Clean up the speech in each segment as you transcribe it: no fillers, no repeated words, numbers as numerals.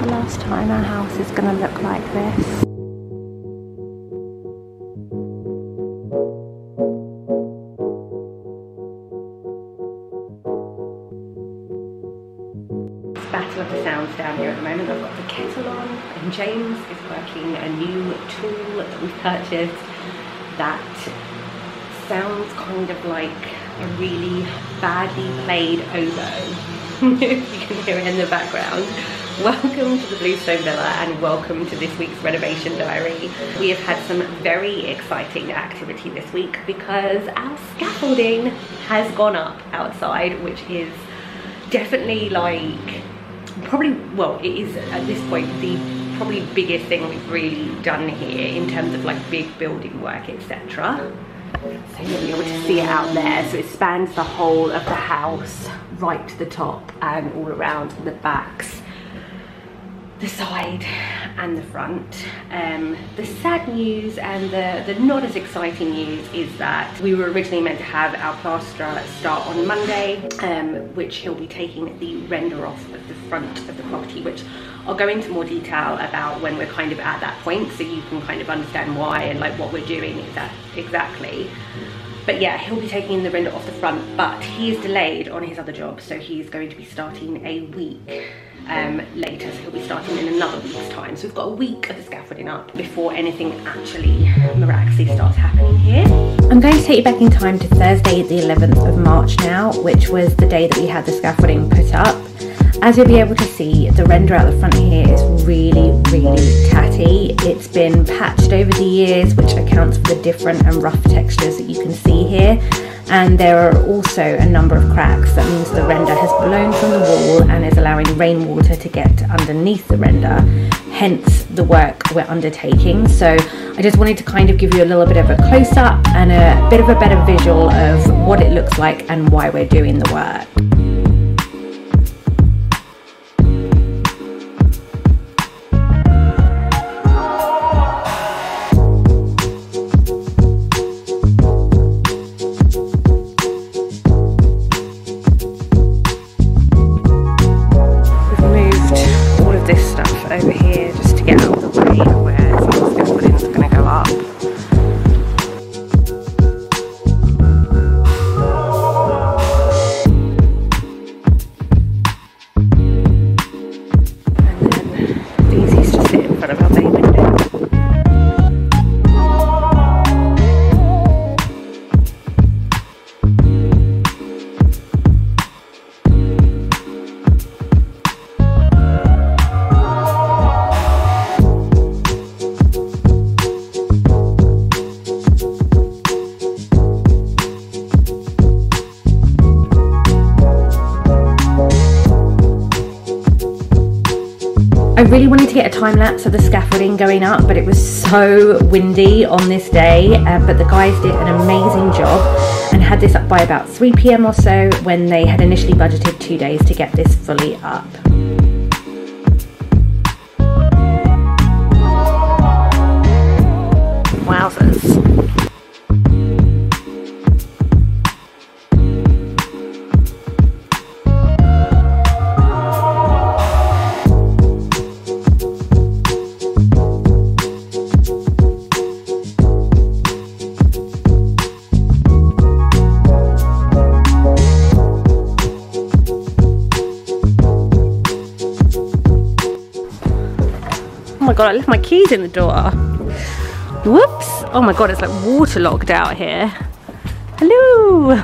the last time our house is going to look like this. Battle of the sounds down here at the moment. I've got the kettle on and James is working a new tool that we've purchased that sounds kind of like a really badly played oboe. If you can hear it in the background. Welcome to the Bluestone Villa and welcome to this week's renovation diary. We have had some very exciting activity this week because our scaffolding has gone up outside, which is definitely like well, it is at this point the probably biggest thing we've really done here in terms of like big building work, etc. So you'll be able to see it out there. So it spans the whole of the house, right to the top and all around the backs, the side and the front. The sad news and the not as exciting news is that we were originally meant to have our plasterer start on Monday, which he'll be taking the render off of the front of the property, which I'll go into more detail about when we're kind of at that point, so you can kind of understand why and like what we're doing exactly. But yeah, he'll be taking the render off the front, but he is delayed on his other job, so he's going to be starting a week later, so he'll be starting in another week's time. So we've got a week of the scaffolding up before anything actually miraculously starts happening here. I'm going to take you back in time to Thursday the 11th of March now, which was the day that we had the scaffolding put up. As you'll be able to see, the render out the front here is really, really tatty. It's been patched over the years, which accounts for the different and rough textures that you can see here. And there are also a number of cracks. That means the render has blown from the wall and is allowing rainwater to get underneath the render, hence the work we're undertaking. So I just wanted to kind of give you a little bit of a close-up and a bit of a better visual of what it looks like and why we're doing the work. Over here just to get out of the way where some of the scaffolding is going to go up. And then these used to sit in front of our bay window. I really wanted to get a time lapse of the scaffolding going up, but it was so windy on this day, but the guys did an amazing job and had this up by about 3 PM or so when they had initially budgeted 2 days to get this fully up. Wowzers. Oh my god, I left my keys in the door. Whoops. Oh my god, it's like waterlogged out here. Hello.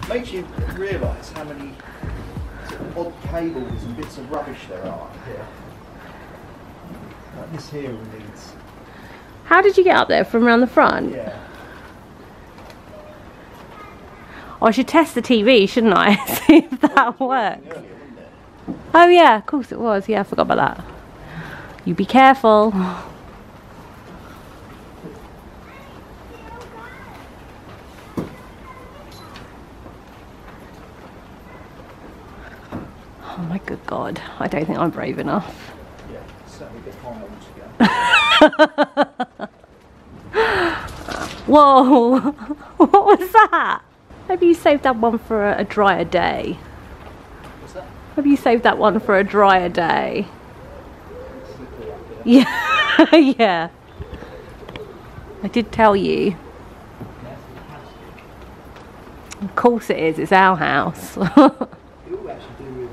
Makes you realise how many sort of odd cables and bits of rubbish there are here. Like this here needs... How did you get up there from around the front? Yeah. Oh, I should test the TV, shouldn't I? See if that works. Earlier, wasn't it? Oh yeah, of course it was. Yeah, I forgot about that. You be careful. Oh my good God, I don't think I'm brave enough. Yeah, certainly a bit high to go. Whoa, what was that? Maybe you saved that one for a drier day. What's that? Maybe you saved that one for a drier day. Yeah, yeah. I did tell you. Of course it is, it's our house. It all actually do with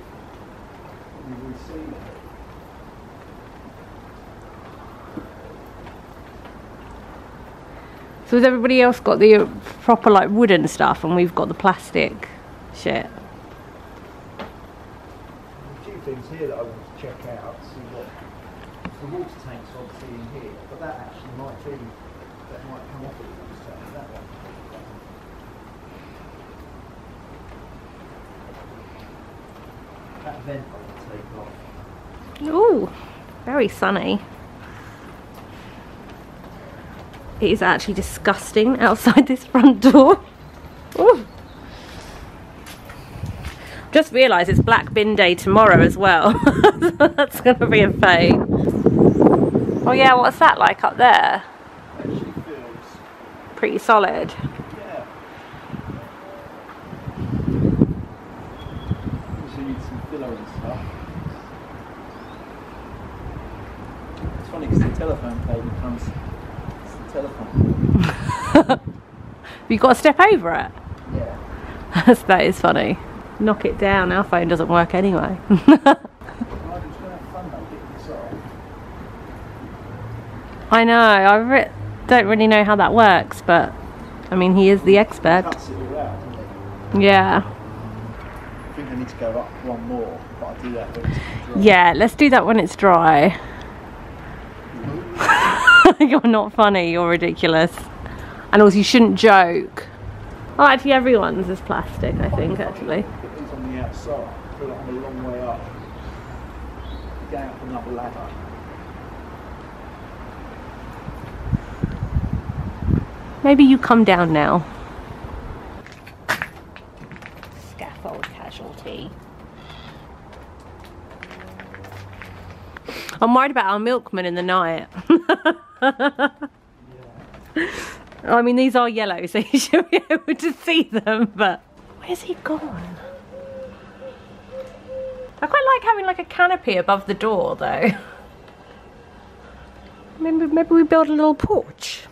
resealing. So has everybody else got the proper like wooden stuff and we've got the plastic shit? A few things here that I want to check out, see what the water tanks obviously in here, but that actually might be, that might come off of the water tank, that one. That vent I will take off. Ooh, very sunny. It is actually disgusting outside this front door. Ooh. Just realised it's black bin day tomorrow as well. That's going to be a pain. Oh yeah, what's that like up there? Actually feels Pretty solid. yeah. You need some filler and stuff. It's funny because the telephone cable comes. It's the telephone. You got to step over it. Yeah. That is funny. Knock it down. Our phone doesn't work anyway. Right, it's going to have fun though, getting this off. I know. I don't really know how that works, but I mean, he is the expert. Cuts it all out, doesn't it? Yeah. I think I need to go up one more, but I'll do that when it's dry. Yeah, let's do that when it's dry. You're not funny, you're ridiculous. And also you shouldn't joke. Oh, actually everyone's is plastic, I think, actually. Put these on the outside. I feel like I'm a long way up. Going up another ladder. Maybe you come down now. Scaffold casualty. I'm worried about our milkman in the night. I mean, these are yellow, so you should be able to see them, but where's he gone? I quite like having like a canopy above the door, though. Maybe we build a little porch.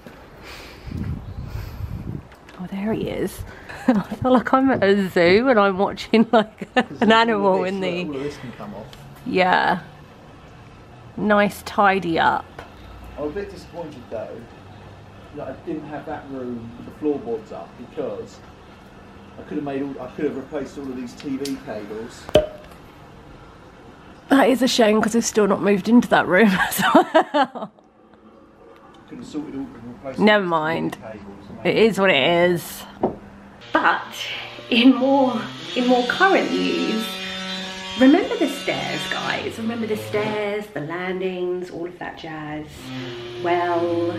Oh, there he is. I feel like I'm at a zoo and I'm watching like an animal in the... All of this can come off. Yeah. Nice tidy up. I'm a bit disappointed though that I didn't have that room with the floorboards up because I could have replaced all of these TV cables. That is a shame because we've still not moved into that room as well. Could have sorted all replaced Never all mind. TV cables. It is what it is. But in more current news, remember the stairs, guys? Remember the stairs, the landings, all of that jazz? Well,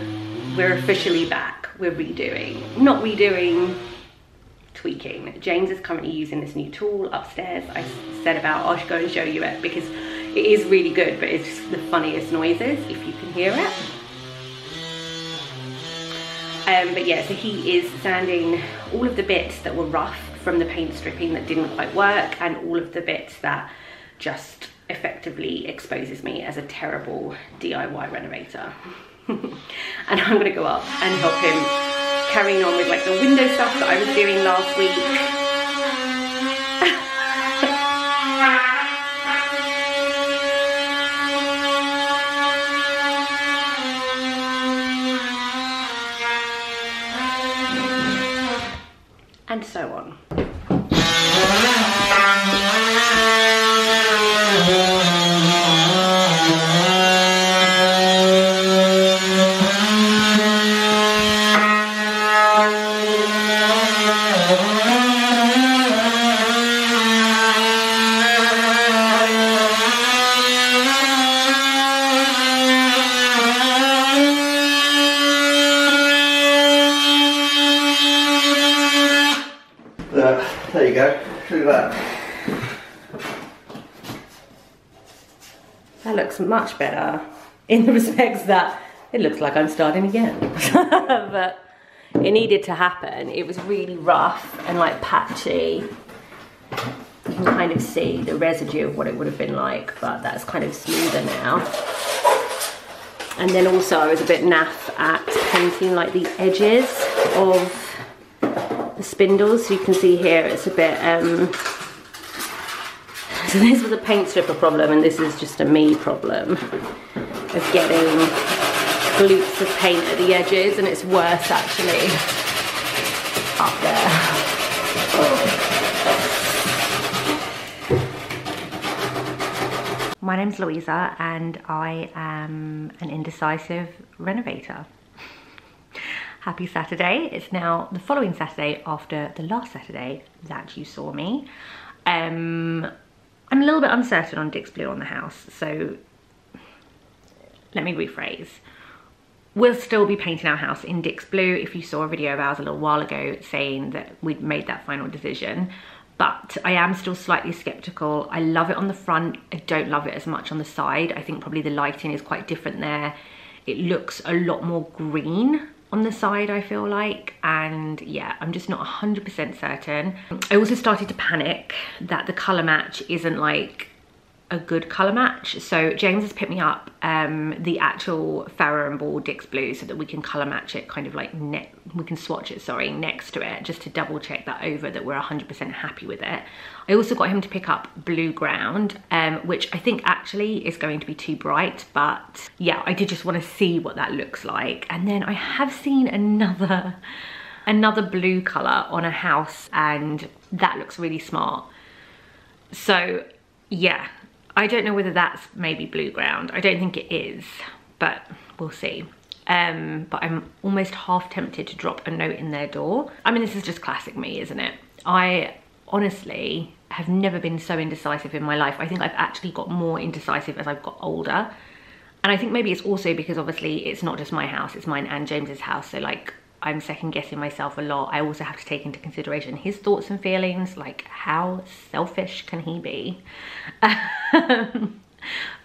we're officially back. We're redoing. Not redoing, tweaking. James is currently using this new tool upstairs. I said about I should go and show you it because it is really good, but it's just the funniest noises if you can hear it. But yeah, so he is sanding all of the bits that were rough from the paint stripping that didn't quite work and all of the bits that just effectively exposes me as a terrible DIY renovator. And I'm gonna go up and help him carrying on with like the window stuff that I was doing last week. And so on. There you go, look at that. That looks much better in the respects that it looks like I'm starting again. But it needed to happen. It was really rough and like patchy. You can kind of see the residue of what it would have been like, but that's kind of smoother now. And then also I was a bit naff at painting like the edges of the spindles. So you can see here it's a bit, so this was a paint stripper problem, and this is just a me problem of getting glutes of paint at the edges, and it's worse actually up there. Oh. My name's Louisa and I am an indecisive renovator. Happy Saturday. It's now the following Saturday after the last Saturday that you saw me. I'm a little bit uncertain on Dix Blue on the house, so let me rephrase. We'll still be painting our house in Dix Blue. If you saw a video of ours a little while ago saying that we'd made that final decision, but I am still slightly skeptical. I love it on the front. I don't love it as much on the side. I think probably the lighting is quite different there. It looks a lot more green on the side, I feel like, and yeah, I'm just not 100% certain. I also started to panic that the colour match isn't like a good colour match, so James has picked me up the actual Farrow and Ball Dix Blue so that we can colour match it, kind of like we can swatch it, sorry, next to it, just to double check that over that we're 100% happy with it. I also got him to pick up Blue Ground, which I think actually is going to be too bright, but yeah, I did just want to see what that looks like. And then I have seen another blue colour on a house, and that looks really smart. So yeah, I don't know whether that's maybe Blue Ground. I don't think it is, but we'll see. But I'm almost half tempted to drop a note in their door. I mean, this is just classic me, isn't it? I honestly have never been so indecisive in my life. I think I've actually got more indecisive as I've got older. And I think maybe it's also because obviously it's not just my house, it's mine and James's house. So like, I'm second guessing myself a lot. I also have to take into consideration his thoughts and feelings, like how selfish can he be?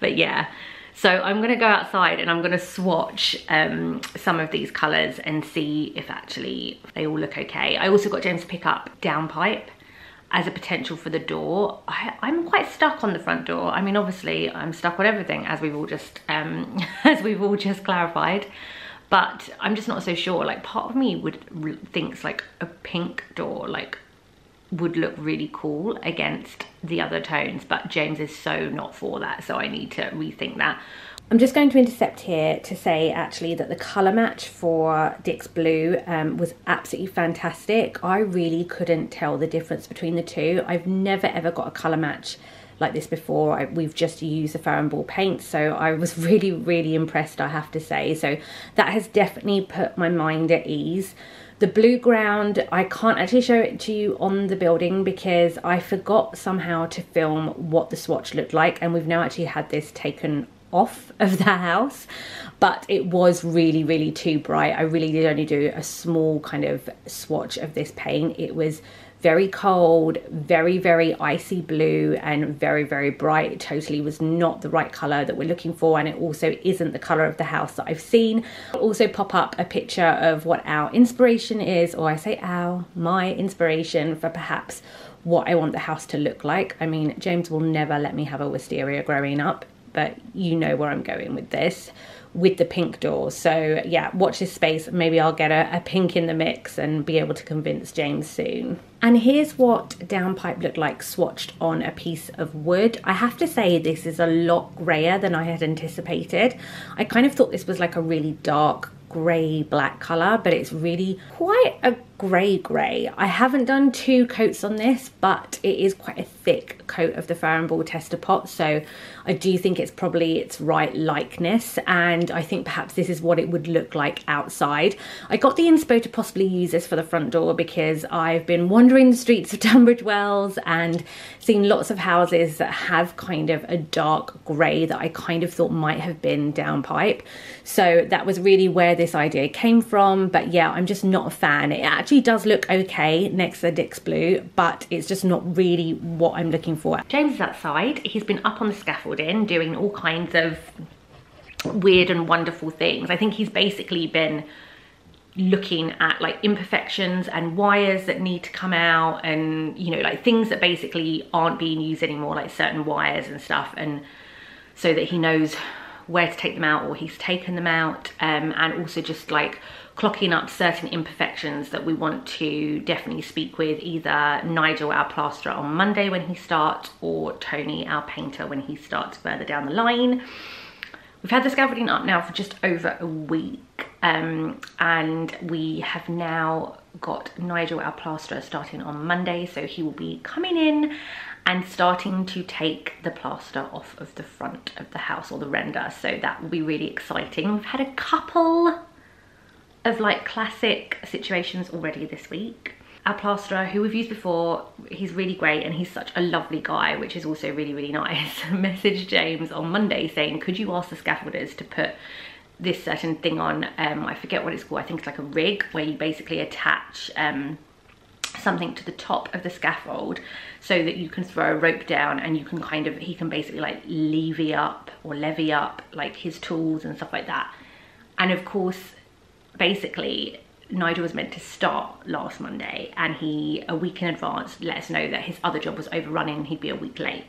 But yeah, so I'm gonna go outside and I'm gonna swatch some of these colors and see if actually they all look okay. I also got James to pick up downpipe as a potential for the door. I'm quite stuck on the front door. I mean, obviously I'm stuck on everything, as we've all just clarified. But I'm just not so sure. Like, part of me thinks like a pink door like would look really cool against the other tones, but James is so not for that, so I need to rethink that. I'm just going to intercept here to say actually that the colour match for Dix Blue was absolutely fantastic. I really couldn't tell the difference between the two. I've never ever got a colour match like this before. We've just used the Farrow and Ball paint, so I was really impressed, I have to say. So that has definitely put my mind at ease. The Blue Ground, I can't actually show it to you on the building because I forgot somehow to film what the swatch looked like, and we've now actually had this taken off of the house, but it was really too bright. I really did only do a small kind of swatch of this paint. It was very cold, very icy blue, and very bright. It totally was not the right color that we're looking for, and it also isn't the color of the house that I've seen. I'll also pop up a picture of what our inspiration is, or I say our, my inspiration for perhaps what I want the house to look like. I mean, James will never let me have a wisteria growing up, but you know where I'm going with this, with the pink door. So yeah, watch this space. Maybe I'll get a pink in the mix and be able to convince James soon. And here's what downpipe looked like swatched on a piece of wood. I have to say this is a lot grayer than I had anticipated. I kind of thought this was like a really dark grey black colour, but it's really quite a grey. I haven't done 2 coats on this, but it is quite a thick coat of the Farrow and Ball tester pot, so I do think it's probably its right likeness, and I think perhaps this is what it would look like outside. I got the inspo to possibly use this for the front door because I've been wandering the streets of Tunbridge Wells and seen lots of houses that have kind of a dark grey that I kind of thought might have been downpipe, so that was really where this idea came from. But yeah, I'm just not a fan. It actually does look okay next to the Dix Blue, but it's just not really what I'm looking for. James is outside. He's been up on the scaffolding doing all kinds of weird and wonderful things. I think he's basically been looking at like imperfections and wires that need to come out, and you know, like things that basically aren't being used anymore, like certain wires and stuff, and so that he knows where to take them out, or he's taken them out, and also just like clocking up certain imperfections that we want to definitely speak with either Nigel, our plasterer, on Monday when he starts, or Tony, our painter, when he starts further down the line. We've had the scaffolding up now for just over a week, and we have now got Nigel, our plasterer, starting on Monday, so he will be coming in and starting to take the plaster off of the front of the house, or the render, so that will be really exciting. We've had a couple of like classic situations already this week. Our plasterer, who we've used before, he's really great and he's such a lovely guy, which is also really, really nice, messaged James on Monday saying, could you ask the scaffolders to put this certain thing on, I forget what it's called, I think it's like a rig, where you basically attach something to the top of the scaffold so that you can throw a rope down and you can kind of, he can basically like levy up like his tools and stuff like that. And of course, basically Nigel was meant to start last Monday, and he, a week in advance, let us know that his other job was overrunning and he'd be a week late.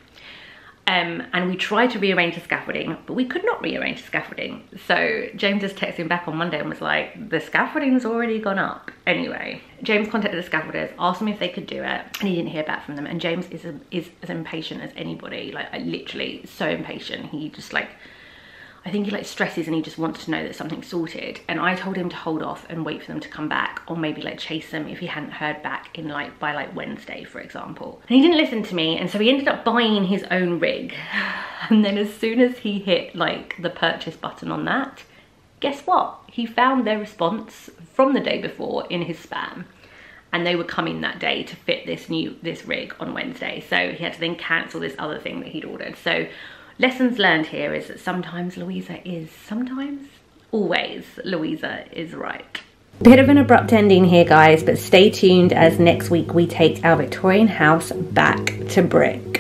And we tried to rearrange the scaffolding, but we could not rearrange the scaffolding. So James just texted him back on Monday and was like, the scaffolding's already gone up. Anyway, James contacted the scaffolders, asked them if they could do it, and he didn't hear back from them. And James is as impatient as anybody, like literally so impatient. He just like, I think he like stresses and he just wants to know that something's sorted. And I told him to hold off and wait for them to come back, or maybe like chase them if he hadn't heard back in like by like Wednesday, for example. And he didn't listen to me, and so he ended up buying his own rig. And then as soon as he hit like the purchase button on that, guess what? He found their response from the day before in his spam. And they were coming that day to fit this rig on Wednesday. So he had to then cancel this other thing that he'd ordered. So lessons learned here is that sometimes always Louisa is right. Bit of an abrupt ending here, guys, but stay tuned as next week we take our Victorian house back to brick.